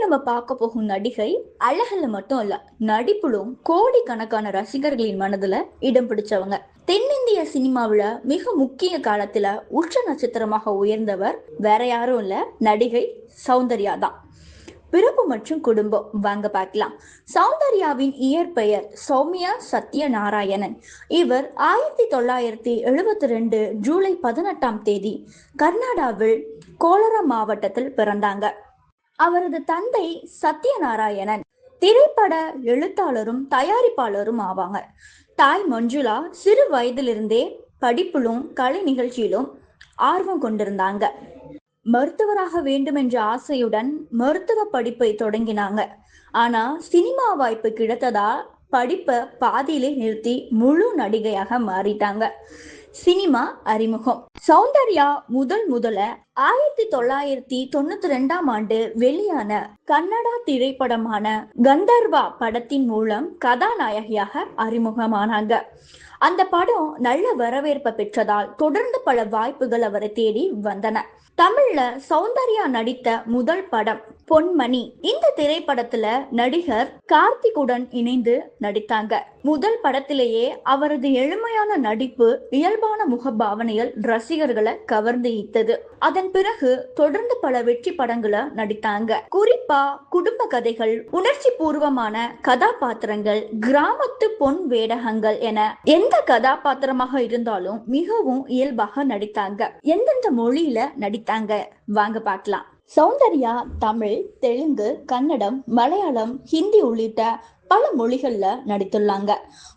நம்ம பார்க்க போகும் நடிகை அழகுல மட்டும் இல்ல, நடிப்புலும் கோடிக்கணக்கான ரசிகர்களின் மனதுல இடம் பிடிச்சவங்க. தென்னிந்திய சினிமாவுல மிக முக்கிய காலத்துல உச்ச நட்சத்திரமாக உயர்ந்தவர் வேற யாரும் இல்ல, நடிகை சௌந்தர்யா தான். பிறப்பு மற்றும் குடும்பம் வாங்க பார்க்கலாம். சௌந்தர்யாவின் இயற்பெயர் சௌமியா சத்யநாராயணன். இவர் 1972 ஜூலை 18 கர்நாடகாவில் கோலார மாவட்டத்தில் பிறந்தாங்க. அவரது தந்தை சத்யநாராயணன் திரைப்பட எழுத்தாளரும் தயாரிப்பாளரும் ஆவாங்க. தாய் மஞ்சுளா சிறு வயதிலிருந்தே படிப்பிலும் கலை நிகழ்ச்சியிலும் ஆர்வம் கொண்டிருந்தாங்க. மருத்துவராக வேண்டும் என்ற ஆசையுடன் மருத்துவ படிப்பை தொடங்கினாங்க. ஆனா சினிமா வாய்ப்பு கிடைத்ததா படிப்பை பாதியிலே நிறுத்தி முழு நடிகையாக மாறிட்டாங்க. சினிமா அறிமுகம். சௌந்தர்யா முதல்ல 1992 வெளியான கன்னடா திரைப்படமான கந்தர்வா படத்தின் மூலம் கதாநாயகியாக அறிமுகமானாங்க. அந்த படம் நல்ல வரவேற்பை பெற்றதால் தொடர்ந்து பல வாய்ப்புகள் அவரை தேடி வந்தன. தமிழ்ல சௌந்தர்யா நடித்த முதல் படம் பொன்மணி. இந்த திரைப்படத்துல நடிகர் கார்த்திக்குடன் இணைந்து நடித்தாங்க. முதல் படத்திலேயே அவரது எளிமையான நடிப்பு, இயல்பான முகபாவனைகள் ரசிகர்களை கவர்ந்து ஈர்த்தது. அதன் பிறகு தொடர்ந்து பல வெற்றி படங்களை நடித்தாங்க. குறிப்பா குடும்ப கதைகள், உணர்ச்சி பூர்வமான கதாபாத்திரங்கள், கிராமத்து பொன் வேடகங்கள் என எந்த கதாபாத்திரமாக இருந்தாலும் மிகவும் இயல்பாக நடித்தாங்க. எந்தெந்த மொழியில நடித்தாங்க வாங்க பார்க்கலாம். சௌந்தர்யா தமிழ், தெலுங்கு, கன்னடம், மலையாளம், ஹிந்தி உள்ளிட்ட பல மொழிகள்ல நடித்துள்ளாங்க.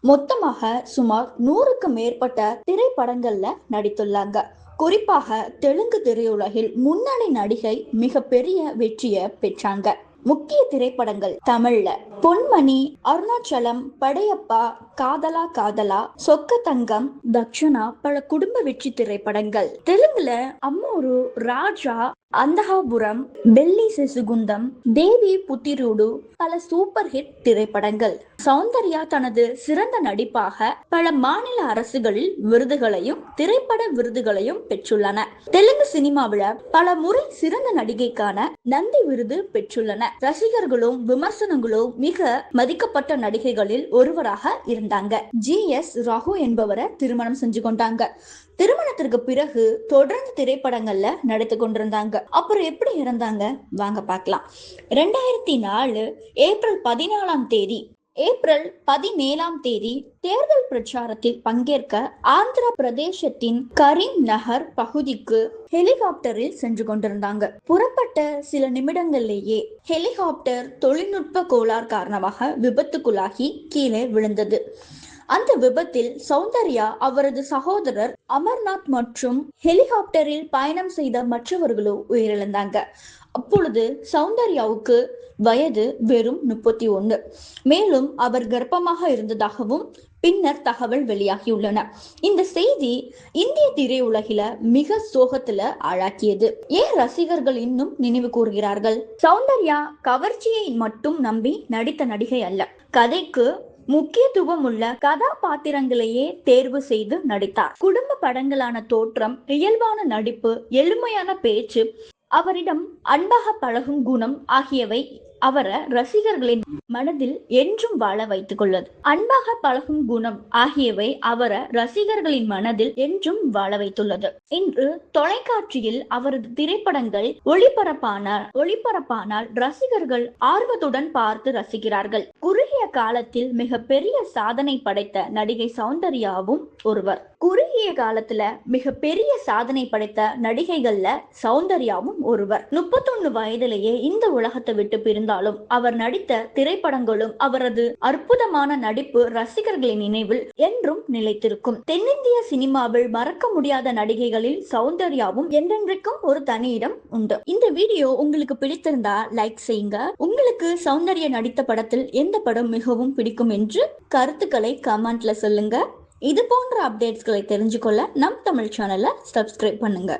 மொத்தமாக சுமார் 100க்கும் மேற்பட்ட திரைப்படங்கள்ல நடித்துள்ளாங்க. குறிப்பாக தெலுங்கு திரையுலகில் முன்னணி நடிகை மிக பெரிய வெற்றியை பெற்றாங்க. முக்கிய திரைப்படங்கள் தமிழ்ல பொன்மணி, அருணாச்சலம், படையப்பா, காதலா காதலா, சொக்க தங்கம், தக்ஷணா பல குடும்ப வெற்றி திரைப்படங்கள். தெலுங்குல அம்மூரு, ராஜா, அந்தகாபுரம், பெல்லி சிசுகுந்தம், தேவி புத்திரூடு பல சூப்பர் ஹிட் திரைப்படங்கள். சௌந்தர்யா தனது சிறந்த நடிப்பாக பல மாநில அரசுகளில் விருதுகளையும் திரைப்பட விருதுகளையும் பெற்றுள்ளன. தெலுங்கு சினிமாவில பல முறை சிறந்த நடிகைக்கான நந்தி விருது பெற்றுள்ளன. ரசிகர்களும் விமர்சனங்களும் மிக மதிக்கப்பட்ட நடிகைகளில் ஒருவராக இருந்தாங்க. GS ராகு என்பவரை திருமணம் செஞ்சு கொண்டாங்க. திருமணத்திற்கு பிறகு தொடர்ந்து திரைப்படங்கள்ல நடித்து கொண்டிருந்தாங்க. அப்புறம் எப்படி இருந்தாங்க வாங்க பார்க்கலாம். 2004 ஏப்ரல் 17 தேர்தல் பிரச்சாரத்தில் பங்கேற்க ஆந்திர பிரதேசத்தின் கரீம் நகர் பகுதிக்கு ஹெலிகாப்டரில் சென்று கொண்டிருந்தாங்க. புறப்பட்ட சில நிமிடங்களிலேயே ஹெலிகாப்டர் தொழில்நுட்ப கோளாறு காரணமாக விபத்துக்குள்ளாகி கீழே விழுந்தது. அந்த விபத்தில் சௌந்தர்யா, அவரது சகோதரர் அமர்நாத் மற்றும் ஹெலிகாப்டரில் பயணம் செய்த மற்றவர்களும் உயிரிழந்தாங்க. அப்பொழுது சௌந்தர்யாவுக்கு வயது வெறும் 31. மேலும் அவர் கர்ப்பமாக இருந்ததாகவும் பின்னர் தகவல் வெளியாகியுள்ளன. இந்த செய்தி இந்திய திரையுலகில மிக சோகத்துல ஆளாக்கியது. ஏன் ரசிகர்கள் இன்னும் நினைவு கூறுகிறார்கள்? சௌந்தர்யா கவர்ச்சியை மட்டும் நம்பி நடித்த நடிகை அல்ல. கதைக்கு முக்கியத்துவம் உள்ள கதாபாத்திரங்களையே தேர்வு செய்து நடித்தார். குடும்ப படங்களான தோற்றம், இயல்பான நடிப்பு, எளிமையான பேச்சு, அவரிடம் அன்பாக பழகும் குணம் ஆகியவை அவரை ரசிகர்களின் மனதில் என்றும் வாழ வைத்துக் கொள்ளது. அன்பாக பழகும் குணம் ஆகியவை அவரை ரசிகர்களின் மனதில் என்றும் வாழ வைத்துள்ளது. இன்று தொலைக்காட்சியில் அவரது திரைப்படங்கள் ஒளிபரப்பானால் ரசிகர்கள் ஆர்வத்துடன் பார்த்து ரசிக்கிறார்கள். குறுகிய காலத்தில் மிக பெரிய சாதனை படைத்த நடிகை சௌந்தர்யாவும் ஒருவர். குறுகிய காலத்துல மிக பெரிய சாதனை படைத்த நடிகைகள்ல சௌந்தர்யாவும் ஒருவர். 31 வயதிலேயே இந்த உலகத்தை விட்டு பிரிந்தாலும் அவர் நடித்த திரைப்படங்களும் அவரது அற்புதமான நடிப்பு ரசிகர்களின் நினைவில் என்றும் நிலைத்திருக்கும். தென்னிந்திய சினிமாவில் மறக்க முடியாத நடிகைகளில் சௌந்தர்யாவும் என்றென்றைக்கும் ஒரு தனி இடம் உண்டு. இந்த வீடியோ உங்களுக்கு பிடித்திருந்தா லைக் செய்யுங்க. உங்களுக்கு சௌந்தர்யா நடித்த படத்தில் எந்த படம் மிகவும் பிடிக்கும் என்று கருத்துக்களை கமெண்ட்ல சொல்லுங்க. இது போன்ற அப்டேட்ஸ்களை தெரிஞ்சுக்கொள்ள நம் தமிழ் சேனலை சப்ஸ்கிரைப் பண்ணுங்க.